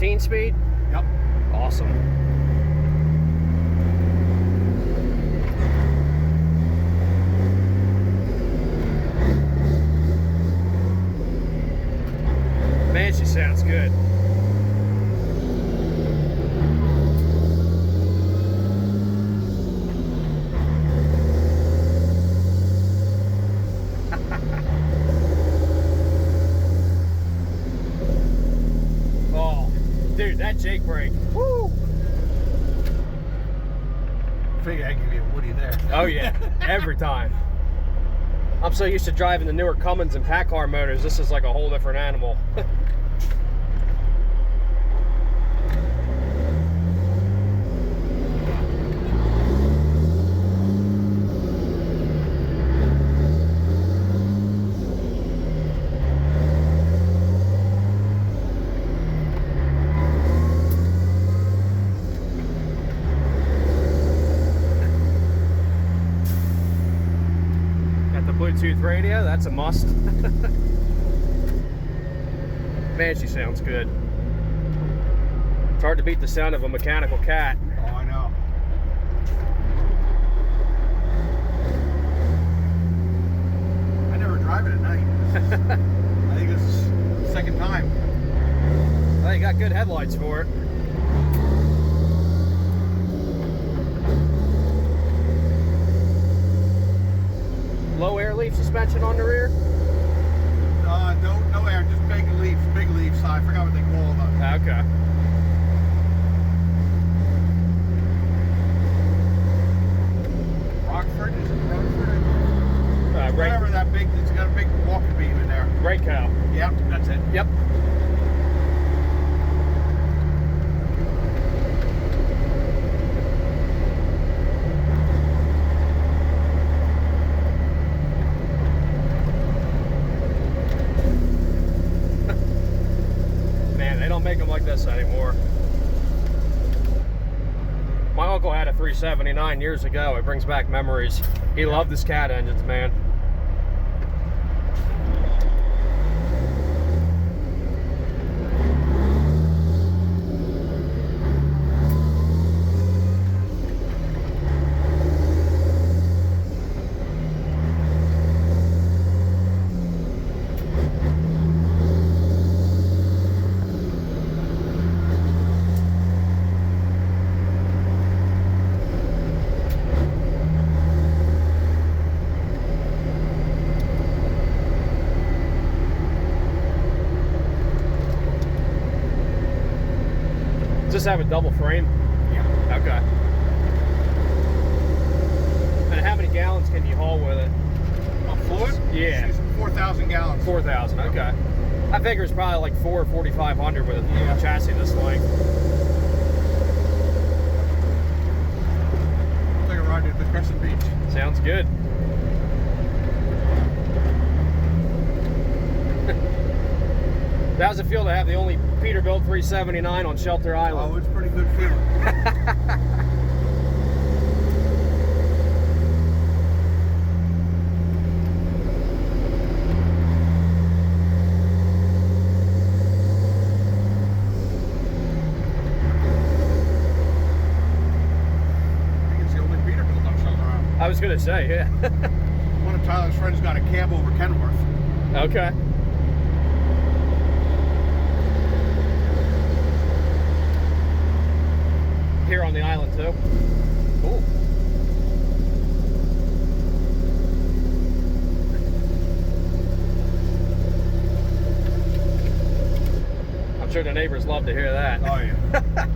15 speed? Yep. Awesome. Man, she sounds good. Oh, dude, that Jake brake. Woo! Figure I'd give you a Woody there. Oh yeah, every time. I'm so used to driving the newer Cummins and Packard motors. This is like a whole different animal. Bluetooth radio, that's a must. Man, she sounds good. It's hard to beat the sound of a mechanical cat. Oh, I know. I never drive it at night. I think this is the second time. Well, you got good headlights for it. Low air leaf suspension on the rear? No air, just big leafs. I forgot what they call them. Okay. Rockford, is it Rockford? Whatever that big, it's got a big walking beam in there. Great cow. Yep, that's it. Yep. Make them like this anymore. My uncle had a 379 years ago. It brings back memories. He loved his cat engines, man. Does this have a double frame? Yeah. Okay. And how many gallons can you haul with it? Fluid? Yeah. 4,000 gallons. 4,000, okay. I figure it's probably like 4,500 with a chassis this length. Take a ride at the Crescent Beach. Sounds good. How's it feel to have the only Peterbilt 379 on Shelter Island? Oh, it's a pretty good feeling. I think it's the only Peterbilt on Shelter Island. I was gonna say, yeah. One of Tyler's friends got a cab over Kenworth. Okay. Here on the island too. Cool. I'm sure the neighbors love to hear that. Oh yeah.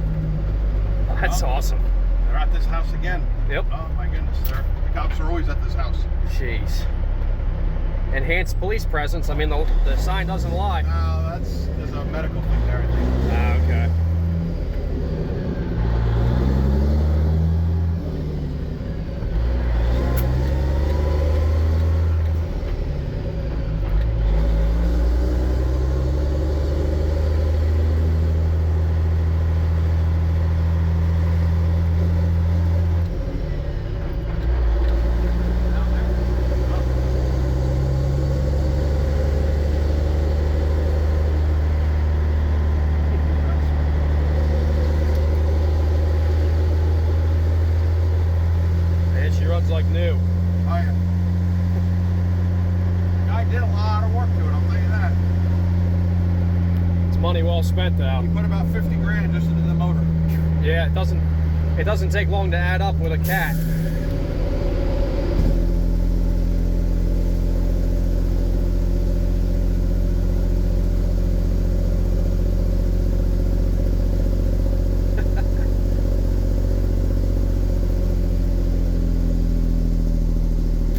That's awesome. They're at this house again. Yep. Oh my goodness, the cops are always at this house. Jeez. Enhanced police presence. I mean, the sign doesn't lie. No, there's a medical thing there, I think. Okay. like new. Oh yeah. Guy did a lot of work to it, I'll tell you that. It's money well spent though. He put about 50 grand just into the motor. Yeah, it doesn't take long to add up with a cat.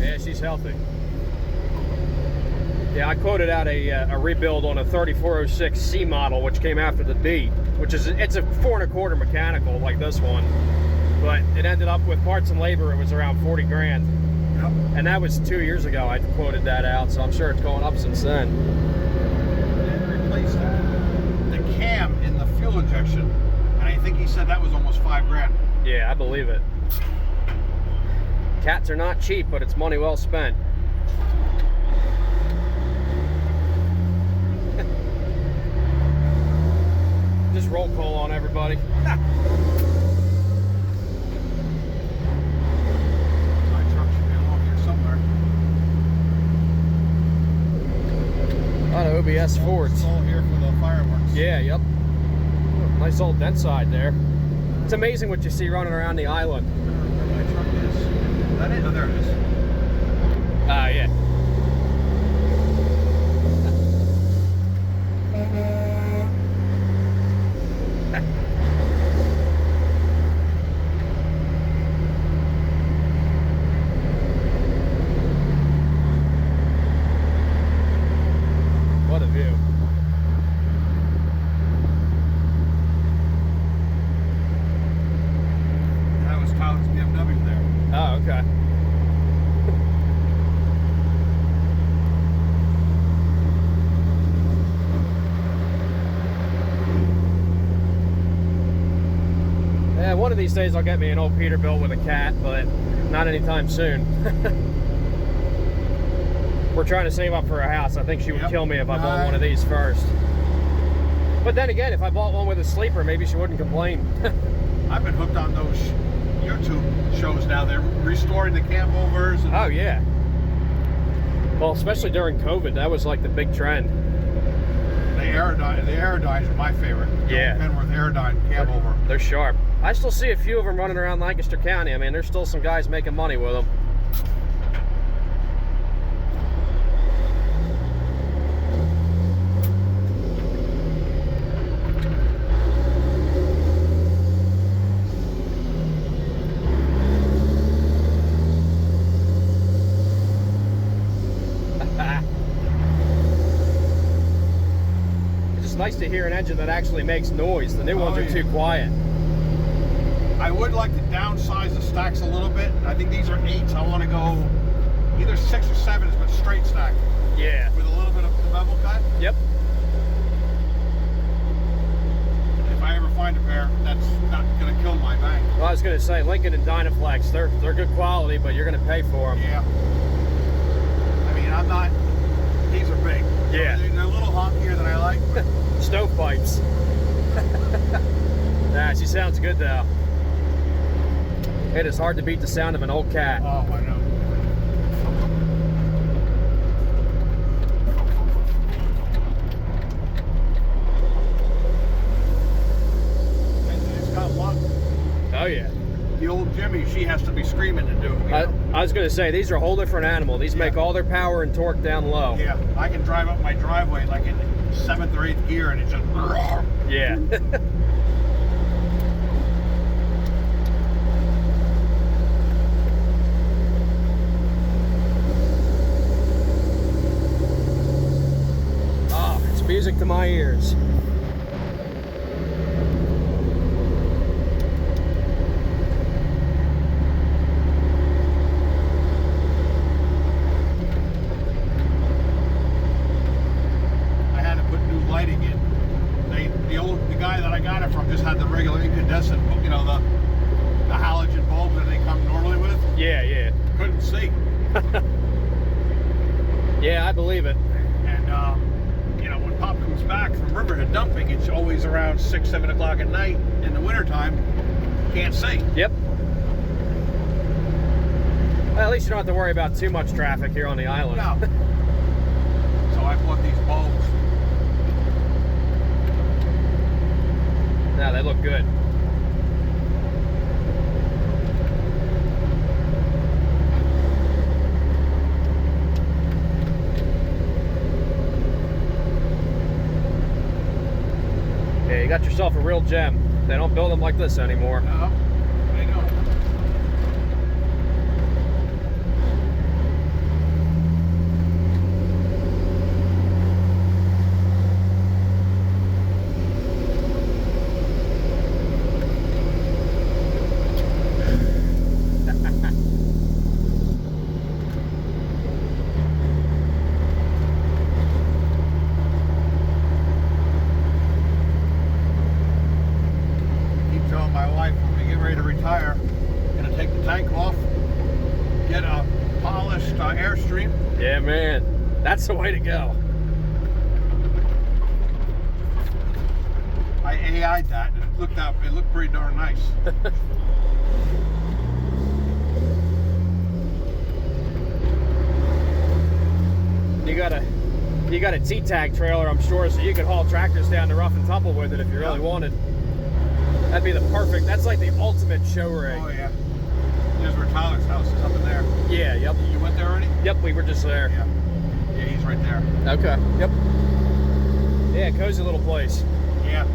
Yeah, she's healthy. Yeah, I quoted out a rebuild on a 3406 C model, which came after the D, which is, it's a 4 1/4 mechanical like this one, but it ended up with parts and labor, it was around 40 grand. Yep. And that was 2 years ago I quoted that out, so I'm sure it's going up since then. They replaced the cam in the fuel injection, and I think he said that was almost 5 grand. Yeah, I believe it. Cats are not cheap, but it's money well spent. Just roll call on everybody. My truck should be along here somewhere. A lot of OBS Fords. It's all here for the fireworks. Yeah, yep. Nice old dent side there. It's amazing what you see running around the island. I don't know where my truck is. Is that it? Oh, there it is. Ah, yeah. What a view. That was Tyler's BMW there. Oh, okay. Yeah, one of these days I'll get me an old Peterbilt with a cat, but not anytime soon. We're trying to save up for a house. I think she would kill me if I bought one of these first. But then again, if I bought one with a sleeper, maybe she wouldn't complain. I've been hooked on those YouTube shows now. They're restoring the campovers. And Oh, yeah. Well, especially during COVID, that was like the big trend. the Aerodynes are my favorite. Yeah. The Penworth Aerodyne campover. They're sharp. I still see a few of them running around Lancaster County. I mean, there's still some guys making money with them. It's just nice to hear an engine that actually makes noise. The new ones are too quiet. I would like to downsize the stacks a little bit. I think these are 8s. I want to go either 6 or 7s, but straight stack. Yeah. With a little bit of the bevel cut. Yep. If I ever find a pair, that's not going to kill my bank. Well, I was going to say, Lincoln and Dynaflex, they're good quality, but you're going to pay for them. Yeah. I mean, I'm not, these are big. Yeah. They're a little honkier than I like, but Stovepipes. Nah, she sounds good though. It is hard to beat the sound of an old cat. oh, I know. It's got luck. Oh yeah. The old Jimmy, she has to be screaming to do. I was going to say, these are a whole different animal. These make all their power and torque down low. Yeah, I can drive up my driveway like in 7th or 8th gear and it's just... Yeah. Oh, it's music to my ears. I had to put new lighting in. The guy that I got it from just had the regular incandescent, you know, the halogen bulbs that they come normally with. Yeah, yeah. Couldn't see. Yeah, I believe it. And, you know, when Pop comes back from Riverhead dumping, it's always around 6, 7 o'clock at night in the wintertime. Can't see. Yep. Well, at least you don't have to worry about too much traffic here on the island. No. So I bought these bulbs. Yeah, they look good. Yeah, you got yourself a real gem. They don't build them like this anymore. No, they don't. Telling my wife when we get ready to retire, gonna take the tank off, get a polished Airstream. Yeah, man. That's the way to go. I AI'd that and it looked pretty darn nice. You got a T-tag trailer, I'm sure, so you could haul tractors down to Rough and Tumble with it if you really wanted. That'd be the perfect, that's like the ultimate show rig. Oh yeah. There's where Tyler's house is up in there. Yeah, yep. You went there already? Yep, we were just there. Yeah. Yeah, he's right there. Okay, yep. Yeah, cozy little place. Yeah.